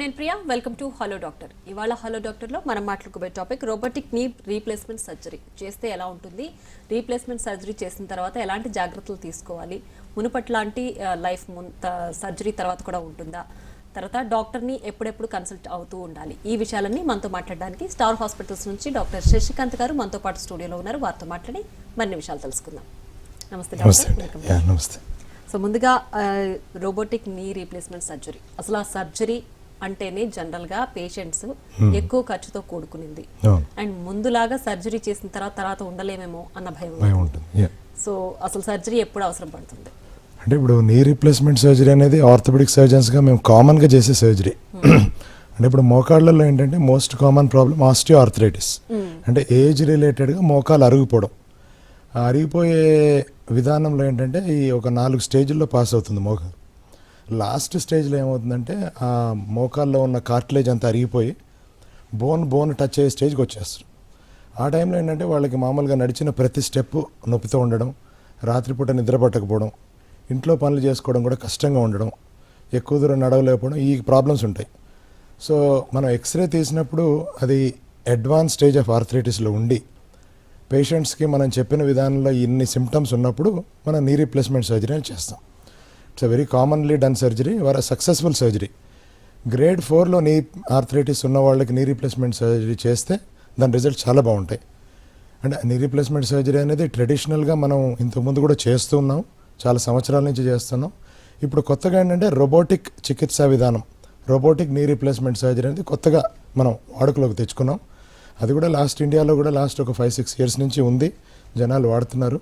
నేను Priya, welcome to hello doctor. ఇవాళ hello డాక్టర్లో మనం మాట్లాడుకోబోయే topic robotic knee replacement surgery చేస్తే ఎలా ఉంటుంది, రీప్లేస్మెంట్ సర్జరీ చేసిన తర్వాత ఎలాంటి జాగ్రత్తలు తీసుకోవాలి, మునుపట్లాంటి లైఫ్ సర్జరీ తర్వాత కూడా ఉంటుందా, తర్వాత డాక్టర్ని ఎప్పుడెప్పుడు కన్సల్ట్ అవుతూ ఉండాలి. ఈ విషయాలన్నీ మనతో మాట్లాడడానికి స్టార్ హాస్పిటల్స్ నుంచి డాక్టర్ శశికాంత్ గారు మనతో పాటు స్టూడియోలో ఉన్నారు. వారితో మాట్లాడి మరిన్ని విషయాలు తెలుసుకుందాం. నమస్తే డాక్టర్. నమస్తే. సో ముందుగా రోబోటిక్ నీ రీప్లేస్మెంట్ సర్జరీ, అసలు ఆ సర్జరీ అంటేనే జనరల్గా పేషెంట్స్ ఎక్కువ ఖర్చుతో కూడుకునింది అండ్ ముందులాగా సర్జరీ చేసిన తర్వాత ఉండలేమేమో అన్న భయం ఉంటుంది. సో అసలు సర్జరీ ఎప్పుడు అవసరం పడుతుంది? అంటే ఇప్పుడు నీ రీప్లేస్మెంట్ సర్జరీ అనేది ఆర్థోపెడిక్ సర్జన్స్గా మేము కామన్గా చేసే సర్జరీ. అంటే ఇప్పుడు మోకాళ్ళలో ఏంటంటే most common problem osteo arthritis. అంటే ఏజ్ రిలేటెడ్గా మోకాలు అరిగిపోవడం. ఆ అరిగిపోయే విధానంలో ఏంటంటే ఈ ఒక 4 స్టేజ్ల్లో పాస్ అవుతుంది మోకాలు. లాస్ట్ స్టేజ్లో ఏమవుతుందంటే ఆ మోకాల్లో ఉన్న కార్టిలేజ్ అంతా అరిగిపోయి బోన్ టచ్ అయ్యే స్టేజ్కి వచ్చేస్తారు. ఆ టైంలో ఏంటంటే వాళ్ళకి మామూలుగా నడిచిన ప్రతి స్టెప్ నొప్పితో ఉండడం, రాత్రిపూట నిద్ర పట్టకపోవడం, ఇంట్లో పనులు చేసుకోవడం కూడా కష్టంగా ఉండడం, ఎక్కువ దూరం నడవలేకపోవడం, ఈ ప్రాబ్లమ్స్ ఉంటాయి. సో మనం ఎక్స్రే తీసినప్పుడు అది అడ్వాన్స్ స్టేజ్ ఆఫ్ ఆర్థరైటిస్లో ఉండి పేషెంట్స్కి మనం చెప్పిన విధానంలో ఇన్ని సిమ్టమ్స్ ఉన్నప్పుడు మనం నీ రీప్లేస్మెంట్ సర్జరీ అని చేస్తాం. It's a very commonly done surgery or a successful surgery. Grade 4లో నీ ఆర్థరైటిస్ ఉన్న వాళ్ళకి నీ రీప్లేస్మెంట్ సర్జరీ చేస్తే దాని రిజల్ట్స్ చాలా బాగుంటాయి. అంటే నీ రీప్లేస్మెంట్ సర్జరీ అనేది ట్రెడిషనల్గా మనం ఇంతకుముందు కూడా చేస్తూ ఉన్నాం, చాలా సంవత్సరాల నుంచి చేస్తున్నాం. ఇప్పుడు కొత్తగా ఏంటంటే రోబోటిక్ చికిత్సా విధానం, రోబోటిక్ నీ రీప్లేస్మెంట్ సర్జరీ అనేది కొత్తగా మనం వాడుకలోకి తెచ్చుకున్నాం. అది కూడా ఇండియాలో కూడా ఒక 5-6 ఇయర్స్ నుంచి ఉంది, జనాలు వాడుతున్నారు.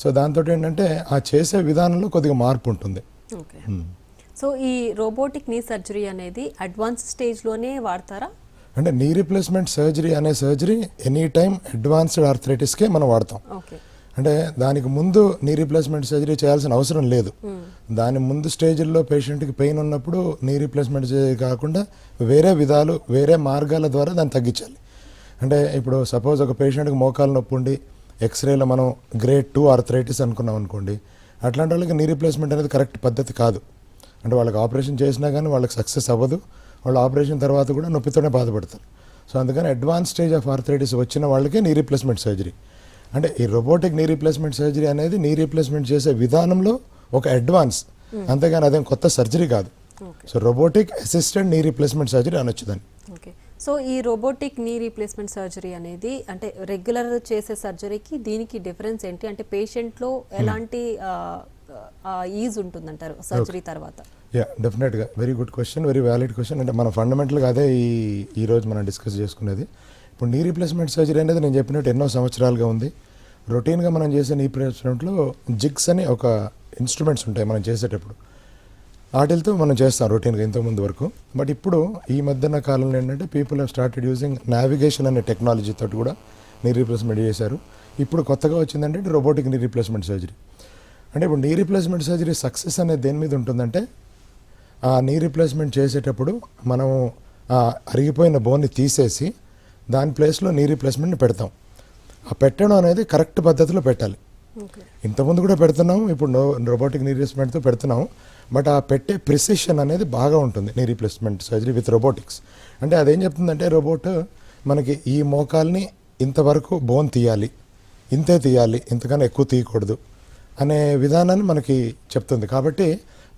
సో దాంతో ఏంటంటే ఆ చేసే విధానంలో కొద్దిగా మార్పు ఉంటుంది. ఓకే. సో ఈ రోబోటిక్ నీ సర్జరీ అనేది అడ్వాన్స్ స్టేజ్లోనే వాడతారా? అంటే నీ రీప్లేస్మెంట్ సర్జరీ అనే సర్జరీ ఎనీ టైం అడ్వాన్స్డ్ ఆర్థరైటిస్కే మనం వాడతాం. అంటే దానికి ముందు నీ రీప్లేస్మెంట్ సర్జరీ చేయాల్సిన అవసరం లేదు. దాని ముందు స్టేజ్లో పేషెంట్కి పెయిన్ ఉన్నప్పుడు నీ రీప్లేస్మెంట్ సర్జరీ కాకుండా వేరే మార్గాల ద్వారా దాన్ని తగ్గించాలి. అంటే ఇప్పుడు సపోజ్ ఒక పేషెంట్కి మోకాలు నొప్పి ఉండి ఎక్స్రేలో మనం గ్రేడ్ 2 ఆర్థరైటిస్ అనుకున్నాం అనుకోండి, అట్లాంటి వాళ్ళకి నీ రీప్లేస్మెంట్ అనేది కరెక్ట్ పద్ధతి కాదు. అంటే వాళ్ళకి ఆపరేషన్ చేసినా కానీ వాళ్ళకి సక్సెస్ అవ్వదు, వాళ్ళు ఆపరేషన్ తర్వాత కూడా నొప్పితోనే బాధపడతారు. సో అందుకని అడ్వాన్స్ స్టేజ్ ఆఫ్ ఆర్థరైటిస్ వచ్చిన వాళ్ళకి నీ రీప్లేస్మెంట్ సర్జరీ. అంటే ఈ రోబోటిక్ నీ రీప్లేస్మెంట్ సర్జరీ అనేది నీ రీప్లేస్మెంట్ చేసే విధానంలో ఒక అడ్వాన్స్, అంతేగాని అదేం కొత్త సర్జరీ కాదు. సో రోబోటిక్ అసిస్టెంట్ నీ రీప్లేస్మెంట్ సర్జరీ అనొచ్చు దాన్ని. ఓకే. సో ఈ రోబోటిక్ నీ రీప్లేస్మెంట్ సర్జరీ అనేది అంటే రెగ్యులర్ చేసే సర్జరీకి దీనికి డిఫరెన్స్ ఏంటి? అంటే పేషెంట్లో ఎలాంటి ఈజ్ ఉంటుందంటారు సర్జరీ తర్వాత? డెఫినెట్గా very good question, very valid question. అంటే మన ఫండమెంటల్గా అదే ఈరోజు మనం డిస్కస్ చేసుకునేది. ఇప్పుడు నీ రీప్లేస్మెంట్ సర్జరీ అనేది నేను చెప్పినట్టు ఎన్నో సంవత్సరాలుగా ఉంది. రొటీన్గా మనం చేసే నీ రీప్లేస్మెంట్లో జిగ్స్ అని ఒక ఇన్స్ట్రుమెంట్స్ ఉంటాయి మనం చేసేటప్పుడు, వాటితో మనం చేస్తాం రొటీన్గా ఇంతకుముందు వరకు. బట్ ఇప్పుడు ఈ మధ్యన కాలంలో ఏంటంటే people have started using navigation అనే టెక్నాలజీ తోటి కూడా నీ రీప్లేస్మెంట్ చేశారు. ఇప్పుడు కొత్తగా వచ్చిందంటే రోబోటిక్ నీ రీప్లేస్మెంట్ సర్జరీ. అంటే ఇప్పుడు నీ రీప్లేస్మెంట్ సర్జరీ సక్సెస్ అనేది దేని మీద ఉంటుందంటే ఆ నీ రీప్లేస్మెంట్ చేసేటప్పుడు మనం ఆ అరిగిపోయిన బోన్ని తీసేసి దాని ప్లేస్లో నీ రీప్లేస్మెంట్ని పెడతాం. ఆ పెట్టడం అనేది కరెక్ట్ పద్ధతిలో పెట్టాలి. ఇంతకుముందు కూడా పెడుతున్నాం, ఇప్పుడు రోబోటిక్ నీ రీప్లేస్మెంట్తో పెడుతున్నాం. బట్ ఆ పెట్టే ప్రిసిషన్ అనేది బాగా ఉంటుంది నీ రీప్లేస్మెంట్ సర్జరీ విత్ రోబోటిక్స్. అంటే అదేం చెప్తుందంటే రోబోట్ మనకి ఈ మోకాల్ని ఇంతవరకు బోన్ తీయాలి, ఇంతే తీయాలి, ఇంతకన్నా ఎక్కువ తీయకూడదు అనే విధానాన్ని మనకి చెప్తుంది. కాబట్టి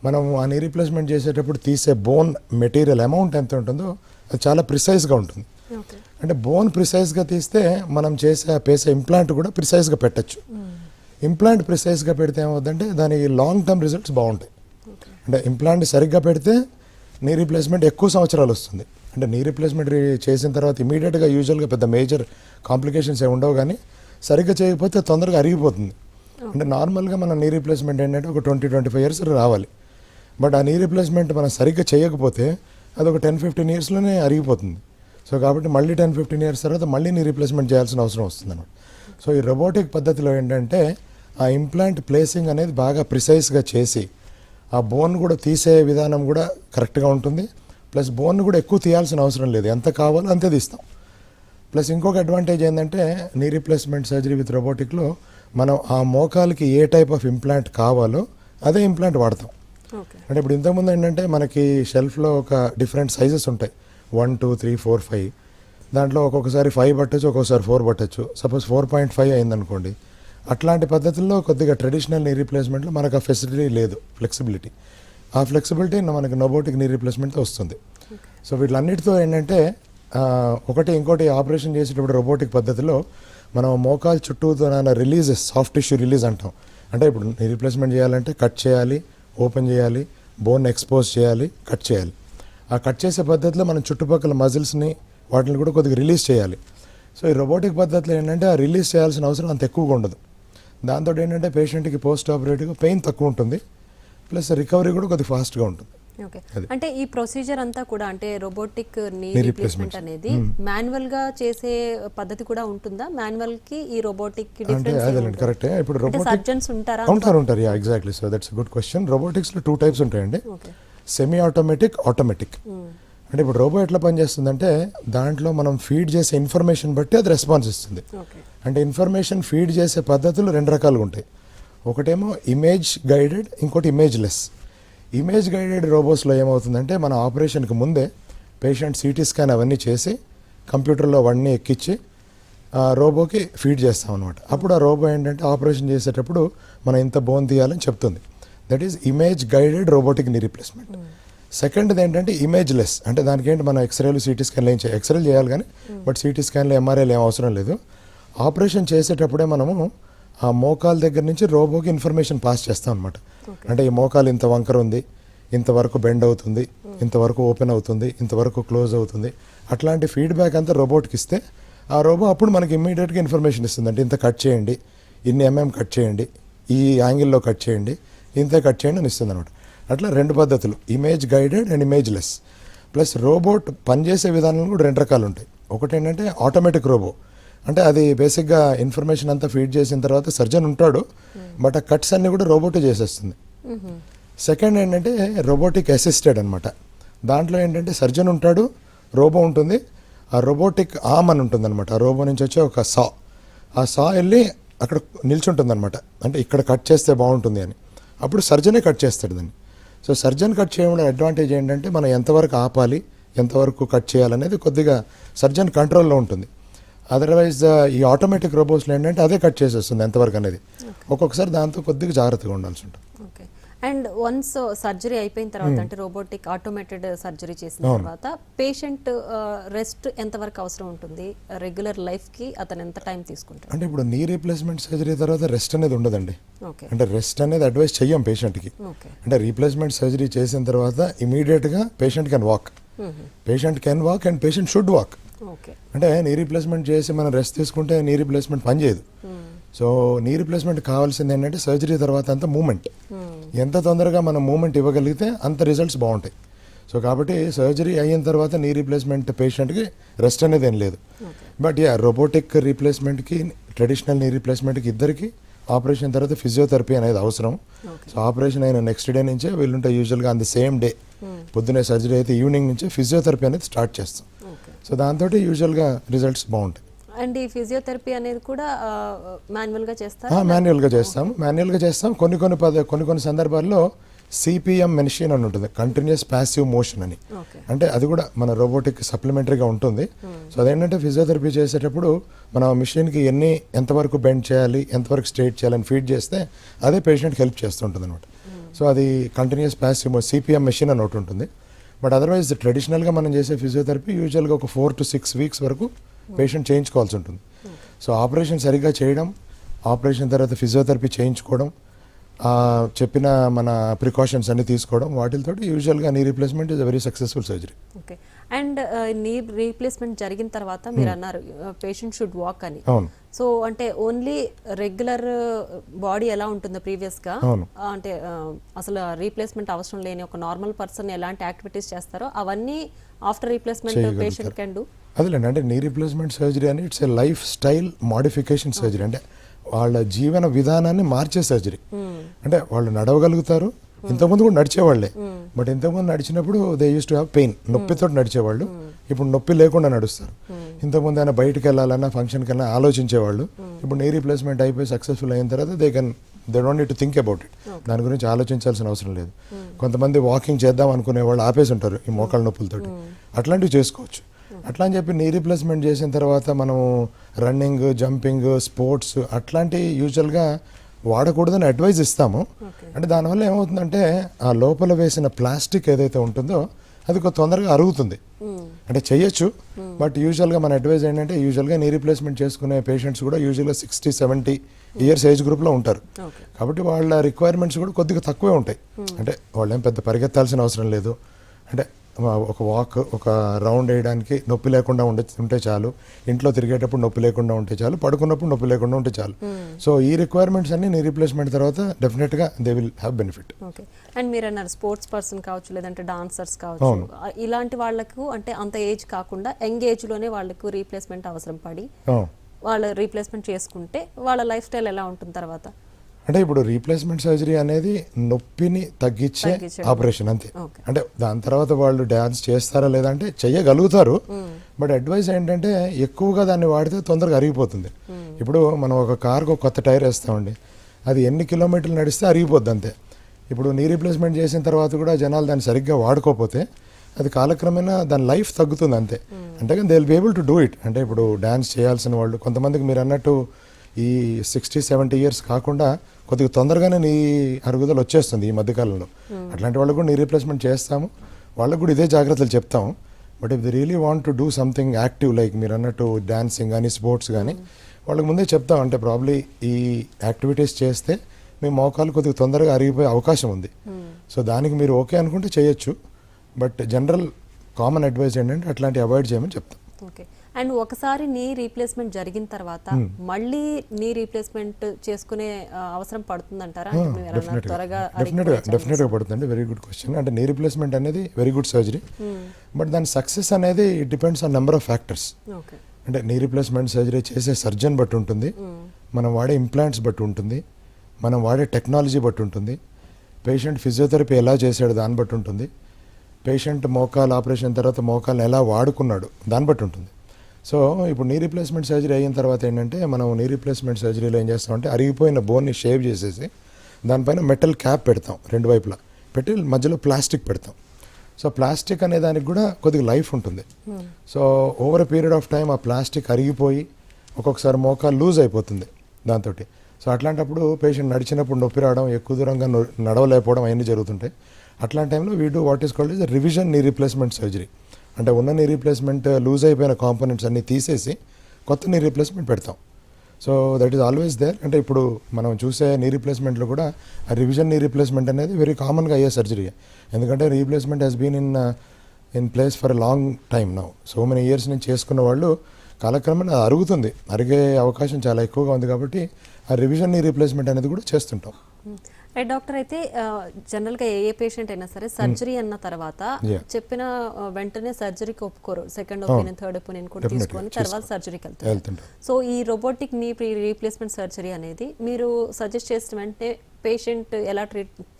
మనం ఆ నీ రీప్లేస్మెంట్ చేసేటప్పుడు తీసే బోన్ మెటీరియల్ అమౌంట్ ఎంత ఉంటుందో అది చాలా ప్రిసైజ్గా ఉంటుంది. అంటే బోన్ ప్రిసైజ్గా తీస్తే మనం పేసే ఇంప్లాంట్ కూడా ప్రిసైజ్గా పెట్టచ్చు. ఇంప్లాంట్ ప్రిసైజ్గా పెడితే ఏమవుతుందంటే దానికి లాంగ్ టర్మ్ రిజల్ట్స్ బాగుంటాయి. అంటే ఇంప్లాంట్ సరిగ్గా పెడితే నీ రీప్లేస్మెంట్ ఎక్కువ సంవత్సరాలు వస్తుంది. అంటే నీ రీప్లేస్మెంట్ చేసిన తర్వాత ఇమీడియట్గా యూజువల్గా పెద్ద మేజర్ కాంప్లికేషన్స్ ఏమి ఉండవు, కానీ సరిగ్గా చేయకపోతే తొందరగా అరిగిపోతుంది. అంటే నార్మల్గా మన నీ రీప్లేస్మెంట్ ఏంటంటే ఒక 20-25 ఇయర్స్ రావాలి. బట్ ఆ నీ రీప్లేస్మెంట్ మనం సరిగ్గా చేయకపోతే అది ఒక 10-15 ఇయర్స్లోనే అరిగిపోతుంది. సో కాబట్టి మళ్ళీ 10-15 ఇయర్స్ తర్వాత మళ్ళీ నీ రీప్లేస్మెంట్ చేయాల్సిన అవసరం వస్తుంది అన్నమాట. సో ఈ రోబోటిక్ పద్ధతిలో ఏంటంటే ఆ ఇంప్లాంట్ ప్లేసింగ్ అనేది బాగా ప్రిసైజ్గా చేసి ఆ బోన్ కూడా తీసే విధానం కూడా కరెక్ట్గా ఉంటుంది. ప్లస్ బోన్ కూడా ఎక్కువ తీయాల్సిన అవసరం లేదు, ఎంత కావాలో అంతే తీస్తాం. ప్లస్ ఇంకొక అడ్వాంటేజ్ ఏంటంటే నీ రీప్లేస్మెంట్ సర్జరీ విత్ రోబోటిక్లో మనం ఆ మోకాలకి ఏ టైప్ ఆఫ్ ఇంప్లాంట్ కావాలో అదే ఇంప్లాంట్ వాడతాం. ఓకే. అంటే ఇప్పుడు ఇంతకుముందు ఏంటంటే మనకి షెల్ఫ్లో ఒక డిఫరెంట్ సైజెస్ ఉంటాయి, 1 2 3 4 5. దాంట్లో ఒక్కొక్కసారి 5 పట్టచ్చు, ఒక్కొక్కసారి 4 పట్టచ్చు. సపోజ్ 4.5 అయిందనుకోండి, అట్లాంటి పద్ధతుల్లో కొద్దిగా ట్రెడిషనల్ నీ రీప్లేస్మెంట్లో మనకు ఆ ఫెసిలిటీ లేదు, ఫ్లెక్సిబిలిటీ. ఆ ఫ్లెక్సిబిలిటీ మనకి రోబోటిక్ నీ రీప్లేస్మెంట్తో వస్తుంది. సో వీటిలన్నిటితో ఏంటంటే ఒకటి ఇంకోటి ఆపరేషన్ చేసేటప్పుడు రోబోటిక్ పద్ధతిలో మనం మోకాలు చుట్టూతో రిలీజెస్, సాఫ్ట్ టిష్యూ రిలీజ్ అంటాం. అంటే ఇప్పుడు నీ రీప్లేస్మెంట్ చేయాలంటే కట్ చేయాలి, ఓపెన్ చేయాలి, బోన్ ఎక్స్పోజ్ చేయాలి, కట్ చేయాలి. ఆ కట్ చేసే పద్ధతిలో మనం చుట్టుపక్కల మజిల్స్ని వాటిని కూడా కొద్దిగా రిలీజ్ చేయాలి. సో ఈ రోబోటిక్ పద్ధతిలో ఏంటంటే ఆ రిలీజ్ చేయాల్సిన అవసరం అంత ఎక్కువగా ఉండదు. దాంతో ఏంటంటే పేషెంట్కి పోస్ట్ ఆపరేటివ్గా పెయిన్ తక్కువ ఉంటుంది, ప్లస్ రికవరీ కూడా కొద్దిగా ఫాస్ట్గా ఉంటుంది. ఓకే. అది. అంటే ఈ ప్రొసీజర్ అంతా కూడా అంటే రోబోటిక్ నీ Knee రీప్లేస్మెంట్ replacement. అనేది మాన్యువల్ గా చేసే పద్ధతి కూడా ఉంటుందా? మాన్యువల్ కి ఈ రోబోటిక్ కి అంటే డిఫరెన్స్ అదేనండి, కరెక్టే. ఇప్పుడు అంటే రోబోటిక్ సర్జన్స్ ఉంటారా? ఉంటారు. Yeah, exactly. So that's good question. రోబోటిక్స్లో 2 టైప్స్ ఉంటాయండి, ఓకే. Semi automatic, automatic. అంటే ఇప్పుడు రోబో ఎట్లా పనిచేస్తుందంటే దాంట్లో మనం ఫీడ్ చేసే ఇన్ఫర్మేషన్ బట్టి అది రెస్పాన్స్ ఇస్తుంది. ఓకే. అంటే ఇన్ఫర్మేషన్ ఫీడ్ చేసే పద్ధతులు 2 రకాలుగా ఉంటాయి. ఒకటేమో ఇమేజ్ గైడెడ్, ఇంకోటి ఇమేజ్ లెస్. ఇమేజ్ గైడెడ్ రోబోస్లో ఏమవుతుందంటే మన ఆపరేషన్కి ముందే పేషెంట్ సిటీ స్కాన్ అవన్నీ చేసి కంప్యూటర్లో అవన్నీ ఎక్కించి ఆ రోబోకి ఫీడ్ చేస్తాం అనమాట. అప్పుడు ఆ రోబో ఏంటంటే ఆపరేషన్ చేసేటప్పుడు మనం ఇంత బోన్ తీయాలని చెప్తుంది. That is image guided robotic knee replacement. సెకండ్ది ఏంటంటే ఇమేజ్ లెస్. అంటే దానికి ఏంటి, మనం ఎక్స్రేలు, సిటీ స్కాన్లు ఎక్స్రేలు చేయాలి కానీ బట్ సిటీ స్కాన్లు, ఎంఆర్ఐలు ఏం అవసరం లేదు. ఆపరేషన్ చేసేటప్పుడే మనము ఆ మోకాల దగ్గర నుంచి రోబోకి ఇన్ఫర్మేషన్ పాస్ చేస్తాం అనమాట. అంటే ఈ మోకాలు ఇంత వంకర ఉంది, ఇంతవరకు బెండ్ అవుతుంది, ఇంతవరకు ఓపెన్ అవుతుంది, ఇంతవరకు క్లోజ్ అవుతుంది, అట్లాంటి ఫీడ్బ్యాక్ అంతా రోబోట్కి ఇస్తే ఆ రోబో అప్పుడు మనకి ఇమ్మీడియట్గా ఇన్ఫర్మేషన్ ఇస్తుంది. అంటే ఇంత కట్ చేయండి, ఇన్ని కట్ చేయండి, ఈ యాంగిల్లో కట్ చేయండి, ఇంతే కట్ చేయండి అని ఇస్తుంది అనమాట. అట్లా 2 పద్ధతులు, image guided and image less. Plus robot పనిచేసే విధానం కూడా 2 రకాలు ఉంటాయి. ఒకటి ఏంటంటే ఆటోమేటిక్ రోబో. అంటే అది బేసిక్గా ఇన్ఫర్మేషన్ అంతా ఫీడ్ చేసిన తర్వాత సర్జన్ ఉంటాడు, బట్ ఆ కట్స్ అన్ని కూడా రోబోటే చేసేస్తుంది. సెకండ్ ఏంటంటే రోబోటిక్ అసిస్టెడ్ అనమాట. దాంట్లో ఏంటంటే సర్జన్ ఉంటాడు, రోబో ఉంటుంది, ఆ రోబోటిక్ ఆర్మ్ అని ఉంటుంది అనమాట. ఆ రోబో నుంచి వచ్చే ఒక సా, ఆ సా వెళ్ళి అక్కడ నిల్చుంటుంది అనమాట. అంటే ఇక్కడ కట్ చేస్తే బాగుంటుంది అని, అప్పుడు సర్జనే కట్ చేస్తాడు దాన్ని. సో సర్జన్ కట్ చేయడం అడ్వాంటేజ్ ఏంటంటే మనం ఎంతవరకు ఆపాలి, ఎంతవరకు కట్ చేయాలనేది కొద్దిగా సర్జన్ కంట్రోల్లో ఉంటుంది. అదర్వైజ్ ఈ ఆటోమేటిక్ రోబోట్స్లో ఏంటంటే అదే కట్ చేసేస్తుంది ఎంతవరకు అనేది. ఒక్కొక్కసారి దాంతో కొద్దిగా జాగ్రత్తగా ఉండాల్సి ఉంటుంది. ఓకే. అండ్ వన్స్ సర్జరీ అయిపోయిన తర్వాత అంటే రోబోటిక్ ఆటోమేటెడ్ సర్జరీ చేసిన తర్వాత పేషెంట్ రెస్ట్ ఎంతవరకు అవసరం ఉంటుంది? రెగ్యులర్ లైఫ్కి అతను ఎంత టైం తీసుకుంటాడు? అంటే ఇప్పుడు నీ రీప్లేస్మెంట్ సర్జరీ తర్వాత రెస్ట్ అనేది ఉండదండి. ఓకే. అంటే రెస్ట్ అనేది అడ్వైస్ చెయ్యం పేషెంట్కి. ఓకే. అంటే రీప్లేస్మెంట్ సర్జరీ చేసిన తర్వాత ఇమీడియట్గా patient can walk, and patient should walk. Okay. అంటే నీ రీప్లేస్మెంట్ చేసి మనం రెస్ట్ తీసుకుంటే నీ రీప్లేస్మెంట్ పనిచేయదు. సో నీ రీప్లేస్మెంట్ కావాల్సింది ఏంటంటే సర్జరీ తర్వాత అంత మూమెంట్. ఎంత తొందరగా మనం మూమెంట్ ఇవ్వగలిగితే అంత రిజల్ట్స్ బాగుంటాయి. సో కాబట్టి సర్జరీ అయిన తర్వాత నీ రీప్లేస్మెంట్ పేషెంట్కి రెస్ట్ అనేది ఏం లేదు. బట్ రోబోటిక్ రీప్లేస్మెంట్కి, ట్రెడిషనల్ నీ రీప్లేస్మెంట్కి ఇద్దరికి ఆపరేషన్ తర్వాత ఫిజియోథెరపీ అనేది అవసరం. సో ఆపరేషన్ అయిన నెక్స్ట్ డే నుంచే వీళ్ళుంటే యూజువల్గా ఆన్ ది సేమ్ డే, పొద్దునే సర్జరీ అయితే ఈవినింగ్ నుంచే ఫిజియోథెరపీ అనేది స్టార్ట్ చేస్తాం. సో దాంతో యూజువల్గా రిజల్ట్స్ బాగుంటాయి. అండ్ ఈ ఫిజియోథెరపీ అనేది కూడా మాన్యువల్గా చేస్తారు? మాన్యువల్గా చేస్తాం. కొన్ని సందర్భాల్లో సిపిఎం మెషిన్ అని ఉంటుంది, కంటిన్యూస్ ప్యాసివ్ మోషన్ అని. అంటే అది కూడా మన రోబోటిక్ సప్లిమెంటరీగా ఉంటుంది. సో అదేంటంటే ఫిజియోథెరపీ చేసేటప్పుడు మన మిషన్కి ఎంతవరకు బెండ్ చేయాలి, ఎంతవరకు స్ట్రైట్ చేయాలని ఫీడ్ చేస్తే అదే పేషెంట్కి హెల్ప్ చేస్తుంటుంది అనమాట. సో అది కంటిన్యూస్ ప్యాసివ్ సిపిఎం మెషిన్ అని ఒకటి ఉంటుంది. బట్ అదర్వైజ్ ట్రెడిషనల్గా మనం చేసే ఫిజియోథెరపీ యూజువల్గా ఒక 4 to 6 వీక్స్ వరకు పేషెంట్ చేయించుకోవాల్సి ఉంటుంది. సో ఆపరేషన్ సరిగ్గా చేయడం, ఆపరేషన్ తర్వాత ఫిజియోథెరపీ చేయించుకోవడం, చెప్పిన మన ప్రికాషన్స్ అన్ని తీసుకోవడం, వాటితో యూజువల్గా knee replacement is a very successful surgery. Okay. And knee replacement జరిగిన తర్వాత మీరు అన్నారు పేషెంట్ షుడ్ వాక్ అని. అవును. సో అంటే ఓన్లీ రెగ్యులర్ బాడీ ఎలా ఉంటుందో ప్రీవియస్గా, అంటే అసలు రీప్లేస్మెంట్ అవసరం లేని ఒక నార్మల్ పర్సన్ ఎలాంటి యాక్టివిటీస్ చేస్తారో అవన్నీ after replacement patient can do. అదేలేండి, అంటే నీ రీప్లేస్మెంట్ సర్జరీ అని it's a life style modification surgery. అంటే వాళ్ళ జీవన విధానాన్ని మార్చే సర్జరీ. అంటే వాళ్ళు నడవగలుగుతారు, ఇంతకుముందు కూడా నడిచేవాళ్ళే, బట్ ఇంతకుముందు నడిచినప్పుడు they use to have pain, నొప్పితో నడిచేవాళ్ళు. ఇప్పుడు నొప్పి లేకుండా నడుస్తారు. ఇంతకుముందు అయినా బయటకు వెళ్ళాలన్నా, ఫంక్షన్కి వెళ్ళాలన్నా ఆలోచించేవాళ్ళు. ఇప్పుడు నీ రీప్లేస్మెంట్ అయిపోయి సక్సెస్ఫుల్ అయిన తర్వాత they can they don't need to think about it. దాని గురించి ఆలోచించాల్సిన అవసరం లేదు. కొంతమంది వాకింగ్ చేద్దాం అనుకునే వాళ్ళు ఆపేసి ఉంటారు ఈ మోకాళ్ళ నొప్పులతోటి. అట్లాంటివి చేసుకోవచ్చు. అట్లా అని చెప్పి నీ రీప్లేస్మెంట్ చేసిన తర్వాత మనం రన్నింగ్, జంపింగ్, స్పోర్ట్స్ అట్లాంటి యూజువల్గా వాడకూడదని అడ్వైజ్ ఇస్తాము. అంటే దానివల్ల ఏమవుతుందంటే ఆ లోపల వేసిన ప్లాస్టిక్ ఏదైతే ఉంటుందో అది కొంత తొందరగా అరుగుతుంది. అంటే చెయ్యొచ్చు, బట్ యూజువల్గా మన అడ్వైజ్ ఏంటంటే యూజువల్గా నీ రీప్లేస్మెంట్ చేసుకునే పేషెంట్స్ కూడా యూజువల్గా 60-70 ఇయర్స్ ఏజ్ గ్రూప్లో ఉంటారు. కాబట్టి వాళ్ళ రిక్వైర్మెంట్స్ కూడా కొద్దిగా తక్కువే ఉంటాయి. అంటే వాళ్ళు ఏం పెద్ద పరిగెత్తాల్సిన అవసరం లేదు. అంటే ఒక వాక్, ఒక రౌండ్ వేయడానికి నొప్పి లేకుండా ఉంటే చాలు, ఇంట్లో తిరిగేటప్పుడు నొప్పి లేకుండా ఉంటే చాలు, పడుకున్నప్పుడు నొప్పి లేకుండా ఉంటే చాలు. సో ఈ రిక్వైర్మెంట్స్ అన్ని నీ రీప్లేస్మెంట్ తర్వాత డెఫినెట్గా they will have benefit. Okay. And మీరు అన్నారు స్పోర్ట్స్ పర్సన్ కావచ్చు, లేదంటే డాన్సర్స్ కావచ్చు, ఇలాంటి వాళ్ళకు అంటే అంత ఏజ్ కాకుండా యంగ్ ఏజ్లోనే వాళ్ళకు రీప్లేస్మెంట్ అవసరం పడి వాళ్ళ రీప్లేస్మెంట్ చేసుకుంటే వాళ్ళ లైఫ్ స్టైల్ ఎలా ఉంటుంది తర్వాత? అంటే ఇప్పుడు రీప్లేస్మెంట్ సర్జరీ అనేది నొప్పిని తగ్గించే ఆపరేషన్ అంతే. అంటే దాని తర్వాత వాళ్ళు డ్యాన్స్ చేస్తారా లేదా అంటే చెయ్యగలుగుతారు, బట్ అడ్వైస్ ఏంటంటే ఎక్కువగా దాన్ని వాడితే తొందరగా అరిగిపోతుంది. ఇప్పుడు మనం ఒక కార్కు కొత్త టైర్ వేస్తామండి, అది ఎన్ని కిలోమీటర్లు నడిస్తే అరిగిపోద్ది అంతే. ఇప్పుడు నీ రీప్లేస్మెంట్ చేసిన తర్వాత కూడా జనాలు దాన్ని సరిగ్గా వాడుకోకపోతే అది కాలక్రమేణా దాని లైఫ్ తగ్గుతుంది అంతే. అంటే they will be able to do it. అంటే ఇప్పుడు డ్యాన్స్ చేయాల్సిన వాళ్ళు కొంతమందికి మీరు అన్నట్టు ఈ 60-70 ఇయర్స్ కాకుండా కొద్దిగా తొందరగానే నీ అరుగుదల వచ్చేస్తుంది ఈ మధ్యకాలంలో. అట్లాంటి వాళ్ళకు కూడా నీ రీప్లేస్మెంట్ చేస్తాము, వాళ్ళకు కూడా ఇదే జాగ్రత్తలు చెప్తాము. But if they really want to do something active like మీరు అన్నట్టు డాన్సింగ్ కానీ స్పోర్ట్స్ కానీ వాళ్ళకి ముందే చెప్తాం. అంటే ప్రాబ్లీ ఈ యాక్టివిటీస్ చేస్తే మీ మోకాలు కొద్దిగా తొందరగా అరిగిపోయే అవకాశం ఉంది. సో దానికి మీరు ఓకే అనుకుంటే చేయొచ్చు, బట్ జనరల్ కామన్ అడ్వైజ్ ఏంటంటే అట్లాంటివి అవాయిడ్ చేయమని చెప్తాం. ఓకే. అండ్ ఒకసారి నీ రీప్లేస్మెంట్ జరిగిన తర్వాత మళ్ళీ నీ రీప్లేస్మెంట్ చేసుకునే అవసరం పడుతుందంటారా? డెఫినెట్గా పడుతుంది. Very good question. అంటే నీ రీప్లేస్మెంట్ అనేది వెరీ గుడ్ సర్జరీ, బట్ దాని సక్సెస్ అనేది it depends on number of factors. అంటే నీ రీప్లేస్మెంట్ సర్జరీ చేసే సర్జన్ బట్టి ఉంటుంది, మనం వాడే ఇంప్లాంట్స్ బట్టి ఉంటుంది, మనం వాడే టెక్నాలజీ బట్టి ఉంటుంది, పేషెంట్ ఫిజియోథెరపీ ఎలా చేశాడు దాన్ని బట్టి ఉంటుంది, పేషెంట్ మోకాలు ఆపరేషన్ తర్వాత మోకాలను ఎలా వాడుకున్నాడు దాన్ని బట్టి ఉంటుంది. సో ఇప్పుడు నీ రీప్లేస్మెంట్ సర్జరీ అయిన తర్వాత ఏంటంటే మనం నీ రీప్లేస్మెంట్ సర్జరీలో ఏం చేస్తామంటే అరిగిపోయిన బోన్ని షేవ్ చేసేసి దానిపైన మెటల్ క్యాప్ పెడతాం, రెండు వైపులా పెట్టి మధ్యలో ప్లాస్టిక్ పెడతాం. సో ప్లాస్టిక్ అనే దానికి కూడా కొద్దిగా లైఫ్ ఉంటుంది. So over a period of time ఆ ప్లాస్టిక్ అరిగిపోయి ఒక్కొక్కసారి మోకాలు లూజ్ అయిపోతుంది దాంతో. సో అట్లాంటప్పుడు పేషెంట్ నడిచినప్పుడు నొప్పి రావడం, ఎక్కువ దూరంగా నడవలేకపోవడం అవన్నీ జరుగుతుంటాయి. అట్లాంటి టైంలో we do what is called is revision నీ రీప్లేస్మెంట్ సర్జరీ. అంటే ఉన్న నీ రీప్లేస్మెంట్ లూజ్ అయిపోయిన కాంపోనెంట్స్ అన్ని తీసేసి కొత్త నీ రీప్లేస్మెంట్ పెడతాం. So that is always there. అంటే ఇప్పుడు మనం చూసే నీ రీప్లేస్మెంట్లో కూడా ఆ రివిజన్ నీ రీప్లేస్మెంట్ అనేది వెరీ కామన్గా అయ్యే సర్జరీ. ఎందుకంటే replacement has been in place for a long time now. So many years నుంచి చేసుకున్న వాళ్ళు కాలక్రమేణా అరుగుతుంది, అరిగే అవకాశం చాలా ఎక్కువగా ఉంది. కాబట్టి ఆ రివిజన్ నీ రీప్లేస్మెంట్ అనేది కూడా చేస్తుంటాం. Right doctor. అయితే జనరల్గా ఏ పేషెంట్ అయినా సరే సర్జరీ అన్న తర్వాత చెప్పిన వెంటనే సర్జరీకి ఒప్పుకోరు, సెకండ్ ఒపీనియన్, థర్డ్ ఒపీనియన్ కూడా తీసుకొని తర్వాత సర్జరీకి వెళ్తారు. సో ఈ రోబోటిక్ నీ రీప్లేస్మెంట్ సర్జరీ అనేది మీరు సజెస్ట్ చేసిన వెంటనే పేషెంట్ ఎలా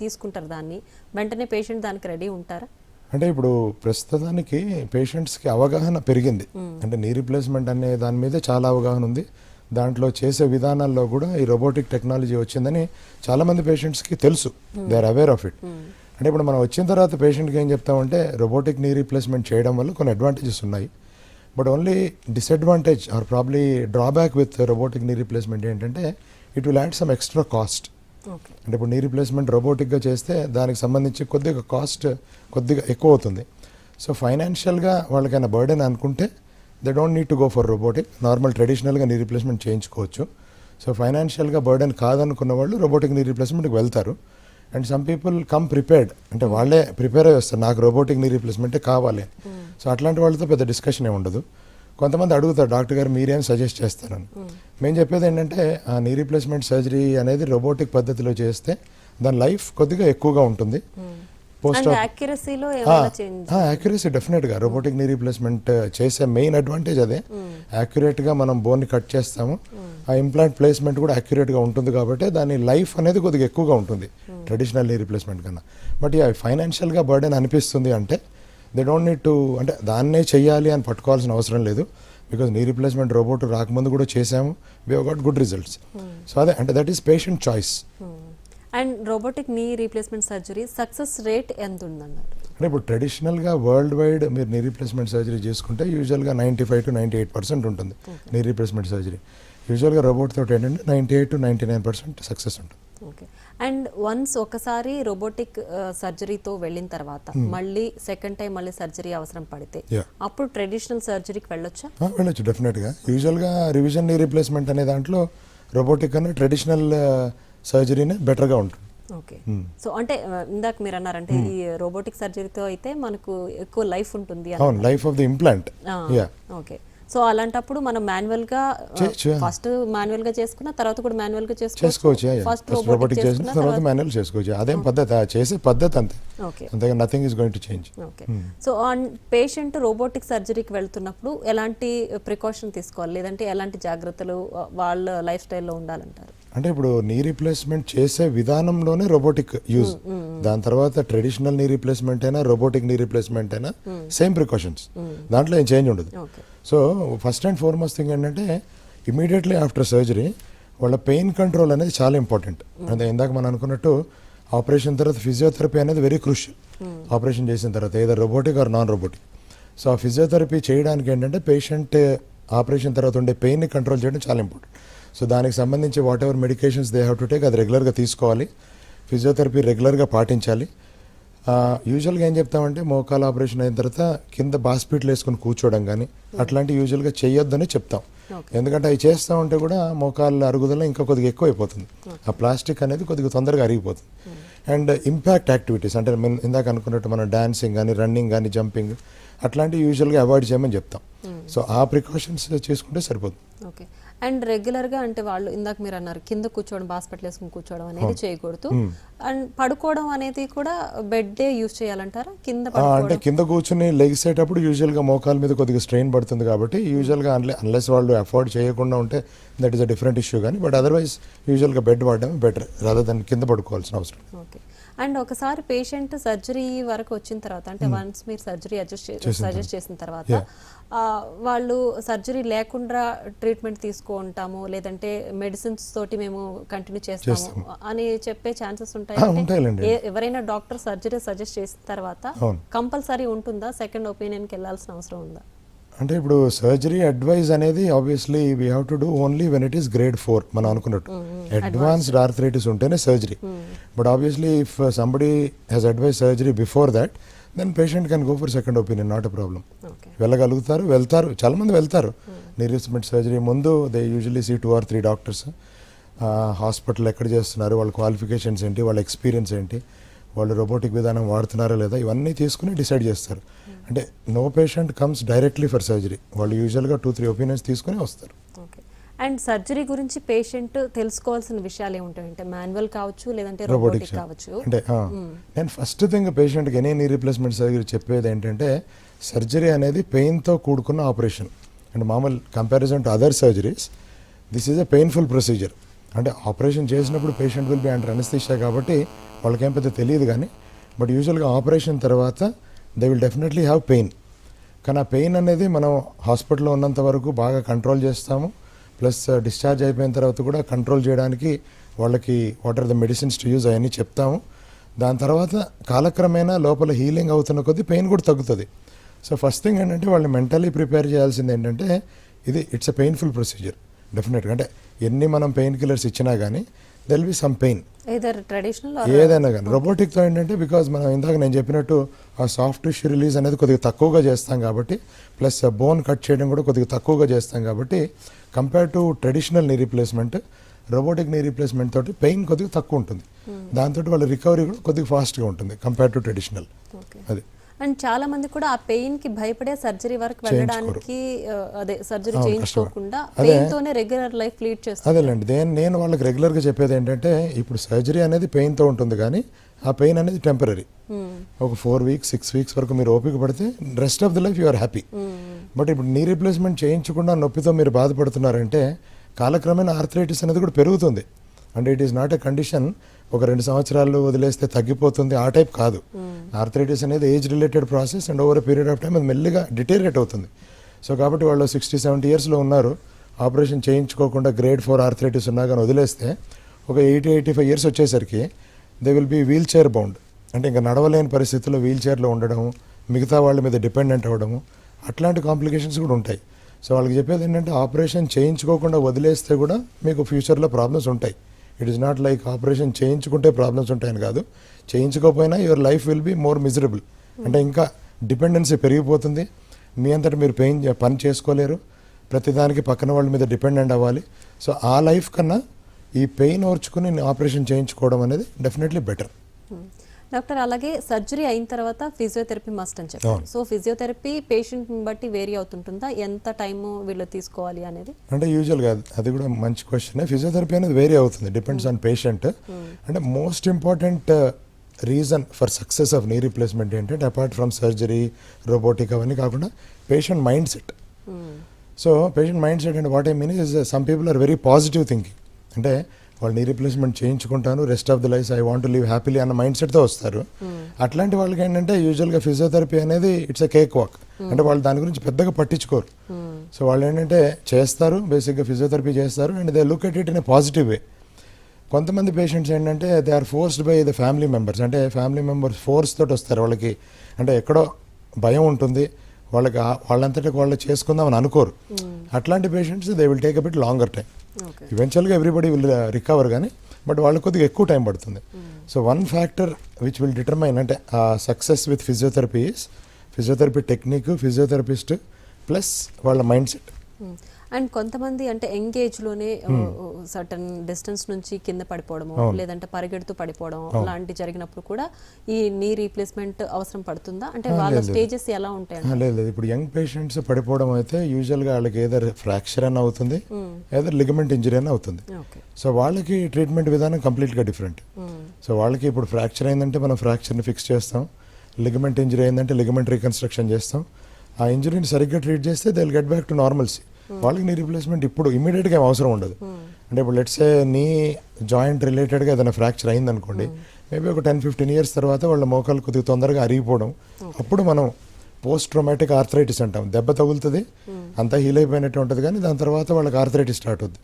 తీసుకుంటారు దాన్ని, వెంటనే పేషెంట్ దానికి రెడీ ఉంటారా? అంటే ఇప్పుడు ప్రస్తుతానికి పేషెంట్స్కి అవగాహన పెరిగింది. అంటే నీ రీప్లేస్మెంట్ అనే దాని మీద చాలా అవగాహన ఉంది. దాంట్లో చేసే విధానాల్లో కూడా ఈ రోబోటిక్ టెక్నాలజీ వచ్చిందని చాలామంది పేషెంట్స్కి తెలుసు, they are aware of it. అంటే ఇప్పుడు మనం వచ్చిన తర్వాత పేషెంట్కి ఏం చెప్తామంటే రోబోటిక్ నీ రీప్లేస్మెంట్ చేయడం వల్ల కొన్ని అడ్వాంటేజెస్ ఉన్నాయి, but only disadvantage or probably drawback with robotic knee replacement ఏంటంటే it will add some extra cost. అంటే ఇప్పుడు నీ రీప్లేస్మెంట్ రోబోటిక్గా చేస్తే దానికి సంబంధించి కొద్దిగా కాస్ట్ కొద్దిగా ఎక్కువ అవుతుంది. సో ఫైనాన్షియల్గా వాళ్ళకైనా బర్డెన్ అనుకుంటే they don't need to go for robotic, normal ట్రెడిషనల్గా నీ రీప్లేస్మెంట్ చేయించుకోవచ్చు. సో ఫైనాన్షియల్గా బర్డెన్ కాదనుకున్న వాళ్ళు రోబోటిక్ నీ రీప్లేస్మెంట్కి వెళ్తారు. And some people come prepared, అంటే వాళ్ళే ప్రిపేర్ అయ్యి వస్తారు, నాకు రోబోటిక్ నీ రీప్లేస్మెంటే కావాలి. సో అట్లాంటి వాళ్ళతో పెద్ద డిస్కషన్ ఏమి ఉండదు. కొంతమంది అడుగుతారు డాక్టర్ గారు మీరేం సజెస్ట్ చేస్తారని. మేము చెప్పేది ఏంటంటే ఆ నీ రీప్లేస్మెంట్ సర్జరీ అనేది రోబోటిక్ పద్ధతిలో చేస్తే దాని లైఫ్ కొద్దిగా ఎక్కువగా ఉంటుంది. యాక్యురసీ డెఫినెట్గా రోబోటిక్ నీ రీప్లేస్మెంట్ చేసే మెయిన్ అడ్వాంటేజ్ అదే. యాక్యురేట్గా మనం బోన్ని కట్ చేస్తాము, ఆ ఇంప్లాంట్ ప్లేస్మెంట్ కూడా యాక్యురేట్గా ఉంటుంది కాబట్టి దాని లైఫ్ అనేది కొద్దిగా ఎక్కువగా ఉంటుంది ట్రెడిషనల్ నీ రీప్లేస్మెంట్ కన్నా. బట్ ఫైనాన్షియల్గా బర్డెన్ అనిపిస్తుంది అంటే దే డోంట్ నీడ్ టు, అంటే దాన్నే చెయ్యాలి అని పట్టుకోవాల్సిన అవసరం లేదు. బికాజ్ నీ రీప్లేస్మెంట్ రోబోట్ రాకముందు కూడా చేసాము, we have got good results. So అదే అంటే that is patient choice. And robotic knee replacement surgery success rate ఎంత ఉందన్నారు? అంటే ఇప్పుడు ట్రెడిషనల్గా వరల్డ్ వైడ్ మీరు నీ రీప్లేస్మెంట్ సర్జరీ చేసుకుంటే యూజువల్గా 95 to 98% ఉంటుంది నీ రీప్లేస్మెంట్ సర్జరీ. యూజువల్గా రోబోట్ తోటి ఏంటంటే 98 to 99% సక్సెస్ ఉంటుంది. ఓకే. అండ్ వన్స్ ఒకసారి రోబోటిక్ సర్జరీతో వెళ్ళిన తర్వాత మళ్ళీ సెకండ్ టైం మళ్ళీ సర్జరీ అవసరం పడితే అప్పుడు ట్రెడిషనల్ సర్జరీకి వెళ్ళొచ్చా? వెళ్ళొచ్చు డెఫినెట్గా. యూజువల్గా రివిజన్ నీ రీప్లేస్మెంట్ అనే దాంట్లో రోబోటిక్ అనే ట్రెడిషనల్ సర్జరీనే బెటర్గా ఉంటుంది. ఓకే. సో అంటే ఇందాక మీరు అన్నారంటే ఈ రోబోటిక్ సర్జరీతో అయితే మనకు ఎక్కువ లైఫ్ ఉంటుంది. అవును, life of the implant. Okay. So అలాంటప్పుడు మనం మాన్యువల్ గా ఫస్ట్ మాన్యువల్ గా చేసుకున్న తర్వాత కూడా మాన్యువల్ గా చేసుకోవచ్చు. ఫస్ట్ రోబోటిక్ చేసిన తర్వాత మాన్యువల్ చేసుకోవచ్చు. అదేం పద్ధతి, చేసే పద్ధతి అంతే. అంతేగా nothing is going to change. Okay. So patient robotic సర్జరీకి వెళ్తున్నప్పుడు ఎలాంటి ప్రికాషన్ తీసుకోవాలి, లేదంటే ఎలాంటి జాగ్రత్తలు వాళ్ళ లైఫ్ స్టైల్లో ఉండాలంటారు? అంటే ఇప్పుడు నీ రీప్లేస్మెంట్ చేసే విధానంలోనే రోబోటిక్ యూజ్. దాని తర్వాత ట్రెడిషనల్ నీ రీప్లేస్మెంట్ అయినా రోబోటిక్ నీ రీప్లేస్మెంట్ అయినా సేమ్ ప్రికాషన్స్, దాంట్లో ఏం చేంజ్ ఉండదు. So first and foremost thing ఏంటంటే ఇమీడియట్లీ ఆఫ్టర్ సర్జరీ వాళ్ళ పెయిన్ కంట్రోల్ అనేది చాలా ఇంపార్టెంట్. అంటే ఇందాక మనం అనుకున్నట్టు ఆపరేషన్ తర్వాత ఫిజియోథెరపీ అనేది వెరీ క్రూషియల్. ఆపరేషన్ చేసిన తర్వాత ఏదో robotic or non robotic. So ఆ ఫిజియోథెరపీ చేయడానికి ఏంటంటే పేషెంట్ ఆపరేషన్ తర్వాత ఉండే పెయిన్ని కంట్రోల్ చేయడం చాలా ఇంపార్టెంట్. సో దానికి సంబంధించి what ever medications they have to take అది రెగ్యులర్గా తీసుకోవాలి. ఫిజియోథెరపీ రెగ్యులర్గా పాటించాలి. యూజువల్గా ఏం చెప్తామంటే మోకాలు ఆపరేషన్ అయిన తర్వాత కింద బాస్పిటల్ వేసుకొని కూర్చోవడం కానీ అట్లాంటివి యూజువల్గా చేయొద్దని చెప్తాం. ఎందుకంటే అవి చేస్తూ ఉంటే కూడా మోకాళ్ళ అరుగుదల ఇంకా కొద్దిగా ఎక్కువ అయిపోతుంది. ఆ ప్లాస్టిక్ అనేది కొద్దిగా తొందరగా అరిగిపోతుంది. అండ్ ఇంపాక్ట్ యాక్టివిటీస్ అంటే ఇందాక అనుకున్నట్టు మనం డాన్సింగ్ కానీ రన్నింగ్ కానీ జంపింగ్ అట్లాంటివి యూజువల్గా అవాయిడ్ చేయమని చెప్తాం. సో ఆ ప్రికాషన్స్ చేసుకుంటే సరిపోతుంది. ఓకే. అండ్ రెగ్యులర్గా అంటే వాళ్ళు ఇందాక మీరు అన్నారు కింద కూర్చోవడం, బాస్పిటల్ వేసుకుని కూర్చోవడం అనేది చేయకూడదు. అండ్ పడుకోవడం అనేది కూడా బెడ్డే యూజ్ చేయాలంటారా? అంటే కింద కూర్చుని లెగిసేటప్పుడు యూజువల్గా మోకాల మీద కొద్దిగా స్ట్రెయిన్ పడుతుంది కాబట్టి యూజువల్గా అన్లెస్ వాళ్ళు అఫోర్డ్ చేయకుండా ఉంటే that is a different issue. కానీ బట్ అదర్వైజ్ యూజువల్గా బెడ్ వాడడం బెటర్ రాదర్ దాన్ని కింద పడుకోవాల్సిన అవసరం. ఓకే. అండ్ ఒకసారి పేషెంట్ సర్జరీ వరకు వచ్చిన తర్వాత అంటే వన్స్ మీరు సర్జరీ సజెస్ట్ చేసిన తర్వాత వాళ్ళు సర్జరీ లేకుండా ట్రీట్మెంట్ తీసుకుంటాము లేదంటే మెడిసిన్స్ తోటి మేము కంటిన్యూ చేస్తాము అని చెప్పే ఛాన్సెస్ ఉంటాయి. ఎవరైనా డాక్టర్ సర్జరీ సజెస్ట్ చేసిన తర్వాత కంపల్సరీ ఉంటుందా? సెకండ్ ఒపీనియన్కి వెళ్ళాల్సిన అవసరం ఉందా? అంటే ఇప్పుడు సర్జరీ అడ్వైజ్ అనేది obviously we have to do only when it is grade 4 మనం అనుకున్నట్టు. అడ్వాన్స్డ్ ఆర్థరైటిస్ ఉంటేనే surgery. But obviously if somebody has advise surgery before that then patient can go for second opinion, not a problem. వెళ్ళగలుగుతారు, వెళ్తారు, చాలా మంది వెళ్తారు. Knee replacement surgery ముందు they usually see 2 or 3 doctors. Hospital ఎక్కడ చేస్తున్నారు, వాళ్ళ క్వాలిఫికేషన్స్ ఏంటి, వాళ్ళ ఎక్స్పీరియన్స్ ఏంటి, వాళ్ళు రోబోటిక్ విధానం వాడుతున్నారా లేదా, ఇవన్నీ తీసుకుని డిసైడ్ చేస్తారు. అంటే no patient comes directly for surgery. వాళ్ళు యూజువల్గా 2-3 ఒపీనియన్స్ తీసుకుని వస్తారు. ఓకే. అండ్ సర్జరీ గురించి పేషెంట్ తెలుసుకోవాల్సిన విషయాలు ఏముంటాయంటే మాన్యువల్ కావచ్చు లేదంటే రోబోటిక్ కావచ్చు. అంటే నేను ఫస్ట్ థింగ్ పేషెంట్కి ఎనీ నీ రీప్లేస్మెంట్ సర్జరీ చెప్పేది ఏంటంటే సర్జరీ అనేది పెయిన్తో కూడుకున్న ఆపరేషన్. అండ్ మామూలు comparison to other surgeries this is a painful procedure. అంటే ఆపరేషన్ చేసినప్పుడు patient will be under anaesthesia కాబట్టి వాళ్ళకేం పెద్ద తెలియదు. కానీ బట్ యూజువల్గా ఆపరేషన్ తర్వాత they will definitely have pain. కానీ ఆ పెయిన్ అనేది మనం హాస్పిటల్లో ఉన్నంత వరకు బాగా కంట్రోల్ చేస్తాము. ప్లస్ డిశ్చార్జ్ అయిపోయిన తర్వాత కూడా కంట్రోల్ చేయడానికి వాళ్ళకి what are the medicines to use అవన్నీ చెప్తాము. దాని తర్వాత కాలక్రమేణా లోపల హీలింగ్ అవుతున్న కొద్దీ పెయిన్ కూడా తగ్గుతుంది. సో ఫస్ట్ థింగ్ ఏంటంటే వాళ్ళు mentally ప్రిపేర్ చేయాల్సింది ఏంటంటే ఇది ఇట్స్ ఎ పెయిన్ఫుల్ ప్రొసీజర్ డెఫినెట్గా. అంటే ఎన్ని మనం పెయిన్ కిల్లర్స్ ఇచ్చినా కానీ దెల్ బి సమ్ పెయిన్ ఏదైనా కానీ. రోబోటిక్తో ఏంటంటే బికాజ్ మనం ఇందాక నేను చెప్పినట్టు ఆ సాఫ్ట్ టిష్యూ రిలీజ్ అనేది కొద్దిగా తక్కువగా చేస్తాం కాబట్టి ప్లస్ బోన్ కట్ చేయడం కూడా కొద్దిగా తక్కువగా చేస్తాం కాబట్టి compare to traditional knee replacement robotic knee replacement తోటి పెయిన్ కొద్దిగా తక్కువ ఉంటుంది. దాంతో వాళ్ళ రికవరీ కూడా కొద్దిగా ఫాస్ట్గా ఉంటుంది కంపేర్ టు ట్రెడిషనల్. అది అండ్ చాలా మంది కూడా ఆ పెయిన్ కి భయపడే సర్జరీ వరకు వెళ్ళడానికి అదే సర్జరీ చేయించుకోకుండా పెయిన్ తోనే రెగ్యులర్ లైఫ్ లీడ్ చేస్తారు. అదేలేండి, నేను వాళ్ళకి రెగ్యులర్ గా చెప్పేది ఏంటంటే ఇప్పుడు సర్జరీ అనేది పెయిన్ తో ఉంటుంది కానీ ఆ పెయిన్ అనేది టెంపరీ. ఒక 4 weeks 6 weeks వరకు మీరు ఓపిక పడితే rest of the life you are happy. But ఇప్పుడు నీ రీప్లేస్మెంట్ చేయించకుండా నొప్పితో మీరు బాధపడుతున్నారంటే కాలక్రమేణా ఆర్థరైటిస్ అనేది కూడా పెరుగుతుంది. అంటే it is not a condition ఒక 2 సంవత్సరాలు వదిలేస్తే తగ్గిపోతుంది ఆ టైప్ కాదు. ఆర్థరైటిస్ అనేది age related process and over a period of time అది మెల్లిగా డిటేరియేట్ అవుతుంది. సో కాబట్టి వాళ్ళు 60-70 yearsలో ఉన్నారు, ఆపరేషన్ చేయించుకోకుండా గ్రేడ్ 4 ఆర్థరైటిస్ ఉన్నా కానీ వదిలేస్తే ఒక 80-85 years వచ్చేసరికి they will be wheelchair bound, అంటే ఇంకా నడవలేని పరిస్థితుల్లో వీల్ చైర్లో ఉండడము, మిగతా వాళ్ళ మీద డిపెండెంట్ అవ్వడము, అట్లాంటి కాంప్లికేషన్స్ కూడా ఉంటాయి. సో వాళ్ళకి చెప్పేది ఏంటంటే ఆపరేషన్ చేయించుకోకుండా వదిలేస్తే కూడా మీకు ఫ్యూచర్లో ప్రాబ్లమ్స్ ఉంటాయి. It is not like operation చేయించుకుంటే ప్రాబ్లమ్స్ ఉంటాయని కాదు, చేయించుకోకపోయినా your life will be more miserable. అంటే ఇంకా డిపెండెన్సీ పెరిగిపోతుంది, మీ అంతటా మీరు పని చేసుకోలేరు, ప్రతిదానికి పక్కన వాళ్ళ మీద డిపెండెంట్ అవ్వాలి. సో ఆ లైఫ్ కన్నా ఈ పెయిన్ ఓర్చుకుని ఆపరేషన్ చేయించుకోవడం అనేది డెఫినెట్లీ బెటర్. డాక్టర్, అలాగే సర్జరీ అయిన తర్వాత ఫిజియోథెరపీ మస్ట్ అని చెప్పారు. సో ఫిజియోథెరపీ పేషెంట్ని బట్టి వేరీ అవుతుంటుందా, ఎంత టైము వీళ్ళు తీసుకోవాలి అనేది? అంటే యూజువల్గా అది కూడా మంచి క్వశ్చన్. ఫిజియోథెరపీ అనేది వేరీ అవుతుంది, డిపెండ్స్ ఆన్ పేషెంట్. అంటే most important reason for success of knee replacement ఏంటంటే అపార్ట్ ఫ్రమ్ సర్జరీ, రోబోటిక్ అవన్నీ కాకుండా patient mind set. So patient mind set అంటే what I mean is some people are very positive thinking. అంటే వాళ్ళు knee replacement చేయించుకుంటాను, rest of the life I want to live happily అన్న mind సెట్తో వస్తారు. అట్లాంటి వాళ్ళకి ఏంటంటే యూజువల్గా ఫిజియోథెరపీ అనేది ఇట్స్ ఎ కేక్ వాక్. అంటే వాళ్ళు దాని గురించి పెద్దగా పట్టించుకోరు. సో వాళ్ళు ఏంటంటే చేస్తారు, బేసిక్గా ఫిజియోథెరపీ చేస్తారు and they look at it in a positive way. కొంతమంది పేషెంట్స్ ఏంటంటే they are forced by the family members, అంటే ఫ్యామిలీ మెంబర్స్ ఫోర్స్ తోటి వస్తారు. వాళ్ళకి అంటే ఎక్కడో భయం ఉంటుంది, వాళ్ళకి వాళ్ళంతటా వాళ్ళు చేసుకుందామని అనుకోరు. అట్లాంటి patients they will take a bit longer time. ఈవెన్చువల్గా ఎవ్రీబడి విల్ రికవర్ కానీ బట్ వాళ్ళకి కొద్దిగా ఎక్కువ టైం పడుతుంది. So one factor which will determine అంటే ఆ success with physiotherapy is physiotherapy technique, physiotherapist plus వాళ్ళ మైండ్ సెట్. అండ్ కొంతమంది అంటే ఎంగేజ్లోనే సర్టన్ డిస్టెన్స్ నుంచి కింద పడిపోవడము, లేదంటే పరిగెడుతూ పడిపోవడం లాంటి జరిగినప్పుడు కూడా ఈ నీ రీప్లేస్మెంట్ అవసరం పడుతుందా? అంటే వాళ్ళ స్టేజెస్ ఎలా ఉంటాయి? లేదు, ఇప్పుడు యంగ్ పేషెంట్స్ పడిపోవడం అయితే యూజువల్గా వాళ్ళకి ఏదర్ ఫ్రాక్చర్ అని అవుతుంది, ఏదర్ లిగమెంట్ ఇంజరీ అని అవుతుంది. సో వాళ్ళకి ట్రీట్మెంట్ విధానం కంప్లీట్గా డిఫరెంట్. సో వాళ్ళకి ఇప్పుడు ఫ్రాక్చర్ అయిందంటే మనం ఫ్రాక్చర్ని ఫిక్స్ చేస్తాం, లిగమెంట్ ఇంజరీ అయిందంటే లిగమెంట్ రీకన్స్ట్రక్షన్ చేస్తాం. ఆ ఇంజరీని సరిగ్గా ట్రీట్ చేస్తే they will get back to normalcy. వాళ్ళకి నీ రీప్లేస్మెంట్ ఇప్పుడు ఇమీడియట్గా ఏం అవసరం ఉండదు. అంటే ఇప్పుడు లెట్సే నీ జాయింట్ రిలేటెడ్గా ఏదైనా ఫ్రాక్చర్ అయిందనుకోండి, మేబీ ఒక 10-15 ఇయర్స్ తర్వాత వాళ్ళ మోకాలు కొద్దిగా తొందరగా అరిగిపోవడం, అప్పుడు మనం పోస్ట్ ట్రోమాటిక్ ఆర్థరైటిస్ అంటాం. దెబ్బ తగులుతుంది, అంతా హీల్ అయిపోయినట్టు ఉంటుంది, కానీ దాని తర్వాత వాళ్ళకి ఆర్థరైటిస్ స్టార్ట్ అవుతుంది.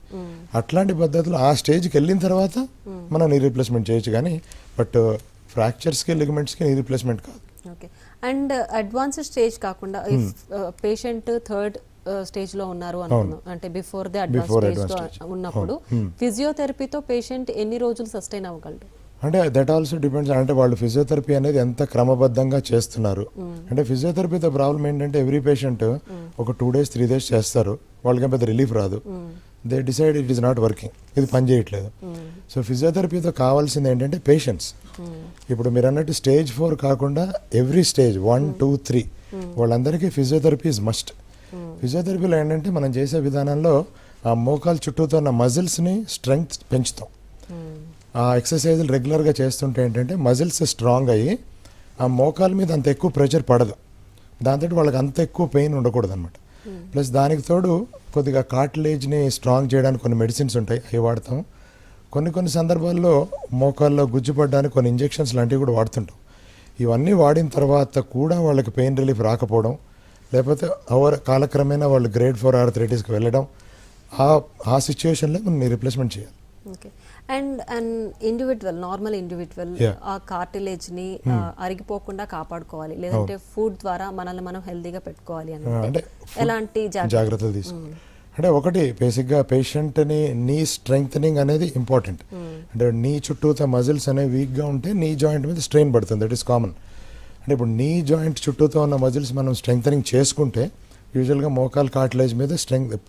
అట్లాంటి పద్ధతులు ఆ స్టేజ్కి వెళ్ళిన తర్వాత మనం నీ రీప్లేస్మెంట్ చేయొచ్చు, కానీ బట్ ఫ్రాక్చర్స్కి లిగమెంట్స్కి నీ రీప్లేస్మెంట్ కాదు. ఓకే. అండ్ అడ్వాన్స్డ్ స్టేజ్ కాకుండా పేషెంట్ థర్డ్ స్టేజ్ లో ఉన్నారు అనుకున్నాం, అంటే బిఫోర్ ది అడ్వాన్స్ స్టేజ్ ఉన్నప్పుడు ఫిజియోథెరపీతో పేషెంట్ ఎన్ని రోజులు సస్టైన్ అవ్వగలరు? అంటే దట్ ఆల్సో డిపెండ్స్. అంటే వాళ్ళు ఫిజియోథెరపీ అనేది ఎంత క్రమబద్ధంగా చేస్తున్నారు. అంటే ఫిజియోథెరపీతో ప్రాబ్లం ఏంటంటే ఎవ్రీ పేషెంట్ ఒక 2 days 3 days చేస్తారు, వాళ్ళకి పెద్ద రిలీఫ్ రాదు. They decide it is not working, ఇది పని చేయట్లేదు. సో ఫిజియోథెరపీతో కావాల్సింది ఏంటంటే పేషెన్స్. ఇప్పుడు మీరు అన్నట్టు స్టేజ్ 4 కాకుండా ఎవ్రీ స్టేజ్ 1, 2, 3 వాళ్ళందరికీ ఫిజియోథెరపీ ఇస్ మస్ట్. ఫిజియోథెరపీలో ఏంటంటే మనం చేసే విధానంలో ఆ మోకాలు చుట్టూతో ఉన్న మజిల్స్ని స్ట్రెంగ్త్ పెంచుతాం. ఆ ఎక్సర్సైజులు రెగ్యులర్గా చేస్తుంటే ఏంటంటే మజిల్స్ స్ట్రాంగ్ అయ్యి ఆ మోకాల మీద అంత ఎక్కువ ప్రెషర్ పడదు, దాంతో వాళ్ళకి అంత ఎక్కువ పెయిన్ ఉండకూడదు అనమాట. ప్లస్ దానికి తోడు కొద్దిగా కార్టిలేజ్ని స్ట్రాంగ్ చేయడానికి కొన్ని మెడిసిన్స్ ఉంటాయి, అవి వాడతాం. కొన్ని సందర్భాల్లో మోకాల్లో గుజ్జు పడడానికి కొన్ని ఇంజెక్షన్స్ లాంటివి కూడా వాడుతుంటాం. ఇవన్నీ వాడిన తర్వాత కూడా వాళ్ళకి పెయిన్ రిలీఫ్ రాకపోవడం, లేకపోతే కాలక్రమేణా వాళ్ళు గ్రేడ్ 4 ఆర్థరైటిస్కి వెళ్ళడం, ఆ సిచ్యువేషన్లో మనం రీప్లేస్మెంట్ చేయాలి. Okay. And individual normal individual ఆ కార్టిలేజ్ని అరిగిపోకుండా కాపాడుకోవాలి, లేదంటే ఫుడ్ ద్వారా మనల్ని మనం హెల్తీగా పెట్టుకోవాలి అంటే ఎలాంటి జాగ్రత్తలు తీసుకోవాలి? అంటే ఒకటి బేసిక్గా పేషెంట్ని నీ స్ట్రెంగ్థనింగ్ అనేది ఇంపార్టెంట్. అంటే నీ చుట్టూతో మజిల్స్ అనేవి వీక్గా ఉంటే నీ జాయింట్ మీద స్ట్రెయిన్ పడుతుంది, దట్ ఈస్ కామన్. అంటే ఇప్పుడు నీ జాయింట్ చుట్టూతో ఉన్న మజిల్స్ మనం స్ట్రెంగ్థనింగ్ చేసుకుంటే యూజువల్గా మోకాల్ కార్టిలేజ్ మీద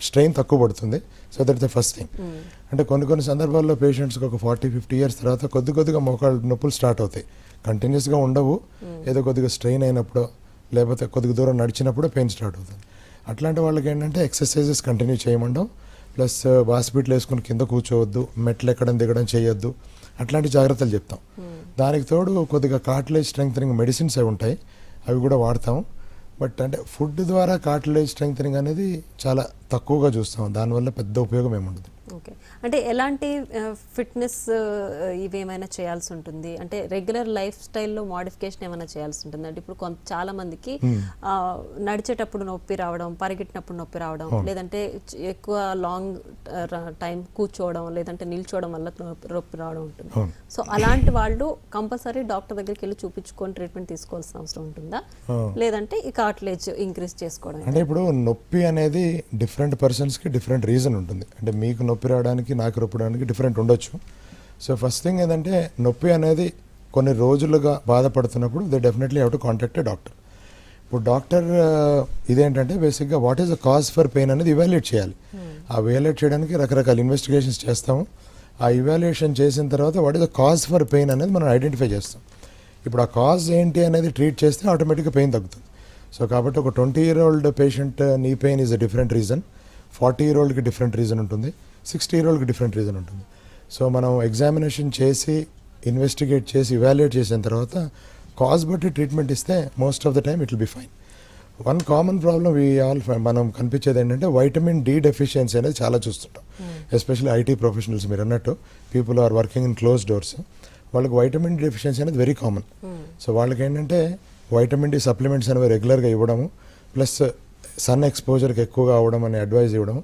స్ట్రెయిన్ తక్కువ పడుతుంది. So that the first thing. అంటే కొన్ని సందర్భాల్లో పేషెంట్స్కి ఒక 40-50 ఇయర్స్ తర్వాత కొద్దిగా మోకాలు నొప్పులు స్టార్ట్ అవుతాయి. కంటిన్యూస్గా ఉండవు, ఏదో కొద్దిగా స్ట్రెయిన్ అయినప్పుడు లేకపోతే కొద్దిగా దూరం నడిచినప్పుడు పెయిన్ స్టార్ట్ అవుతుంది. అట్లాంటి వాళ్ళకి ఏంటంటే ఎక్సర్సైజెస్ కంటిన్యూ చేయమంటాం, ప్లస్ బాస్పిట్లు వేసుకుని కింద కూర్చోవద్దు, మెట్లు ఎక్కడం దిగడం చేయొద్దు, అట్లాంటి జాగ్రత్తలు చెప్తాం. దానికి తోడు కొద్దిగా కార్టిలేజ్ స్ట్రెంగ్థనింగ్ మెడిసిన్స్ అవి ఉంటాయి, అవి కూడా వాడతాం. బట్ అంటే ఫుడ్ ద్వారా కార్టిలేజ్ స్ట్రెంగ్థనింగ్ అనేది చాలా తక్కువగా చూస్తాం, దానివల్ల పెద్ద ఉపయోగం ఏముండదు. ఓకే. అంటే ఎలాంటి ఫిట్నెస్ ఇవేమైనా చేయాల్సి ఉంటుంది, అంటే రెగ్యులర్ లైఫ్ స్టైల్లో మోడిఫికేషన్ ఏమైనా చేయాల్సి ఉంటుంది? అంటే ఇప్పుడు చాలా మందికి నడిచేటప్పుడు నొప్పి రావడం, పరిగెట్టినప్పుడు నొప్పి రావడం, లేదంటే ఎక్కువ లాంగ్ టైం కూర్చోవడం లేదంటే నిల్చోవడం వల్ల నొప్పి రావడం ఉంటుంది. సో అలాంటి వాళ్ళు కంపల్సరీ డాక్టర్ దగ్గరికి వెళ్ళి చూపించుకొని ట్రీట్మెంట్ తీసుకోవాల్సిన అవసరం ఉంటుందా, లేదంటే ఈ కార్టిలేజ్ ఇంక్రీజ్ చేసుకోవడం? అంటే ఇప్పుడు నొప్పి అనేది డిఫరెంట్ పర్సన్స్కి డిఫరెంట్ రీజన్ ఉంటుంది. అంటే మీకు నొప్పి రావడానికి నాకు నొప్పి రావడానికి డిఫరెంట్ ఉండొచ్చు. సో ఫస్ట్ థింగ్ ఏంటంటే నొప్పి అనేది కొన్ని రోజులుగా బాధపడుతున్నప్పుడు they definitely have to contact a doctor. ఇప్పుడు డాక్టర్ ఇదేంటంటే బేసిక్గా what is the cause for pain అనేది ఇవాల్యుయేట్ చేయాలి. ఆ ఇవాల్యుయేట్ చేయడానికి రకరకాల ఇన్వెస్టిగేషన్స్ చేస్తాము. ఆ ఇవాల్యుయేషన్ చేసిన తర్వాత what is the cause for pain అనేది మనం ఐడెంటిఫై చేస్తాం. ఇప్పుడు ఆ కాజ్ ఏంటి అనేది ట్రీట్ చేస్తే ఆటోమేటిక్గా పెయిన్ తగ్గుతుంది. సో కాబట్టి ఒక 20-year-old patient knee pain is a different reason, 40-year-oldకి డిఫరెంట్ రీజన్ ఉంటుంది, 60-year-oldకి డిఫరెంట్ రీజన్ ఉంటుంది. సో మనం ఎగ్జామినేషన్ చేసి ఇన్వెస్టిగేట్ చేసి ఇవాల్యుయేట్ చేసిన తర్వాత కాజ్ బట్టి ట్రీట్మెంట్ ఇస్తే most of the time it will be fine. One common problem మనం కనిపించేది ఏంటంటే వైటమిన్ డి డెఫిషియన్సీ అనేది చాలా చూస్తుంటాం. ఎస్పెషల్లీ ఐటీ ప్రొఫెషనల్స్ మీరు అన్నట్టు people are working in close doors, వాళ్ళకి వైటమిన్ డి డెఫిషియన్సీ అనేది వెరీ కామన్. సో వాళ్ళకి ఏంటంటే వైటమిన్ డి సప్లిమెంట్స్ అనేవి రెగ్యులర్గా ఇవ్వడము, ప్లస్ సన్ ఎక్స్పోజర్కి ఎక్కువగా అవ్వడం అనే అడ్వైజ్ ఇవ్వడం,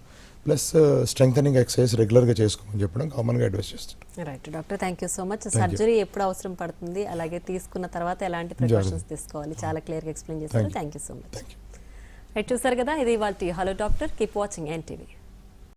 ప్లస్ స్ట్రెంగ్థనింగ్ ఎక్సర్సైజ్ రెగ్యులర్గా చేసుకోమని చెప్పడం కామన్గా అడ్వైస్ చేస్తాం. Right doctor, thank you so much. Surgery ఎప్పుడు అవసరం పడుతుంది, అలాగే తీసుకున్న తర్వాత ఎలాంటి ప్రికాషన్స్ తీసుకోవాలి, చాలా క్లియర్గా ఎక్స్ప్లెయిన్ చేశారు. Thank you so much. Right, చూసారు కదా, ఇది ఇవాల్టి hello doctor. Keep watching NTV.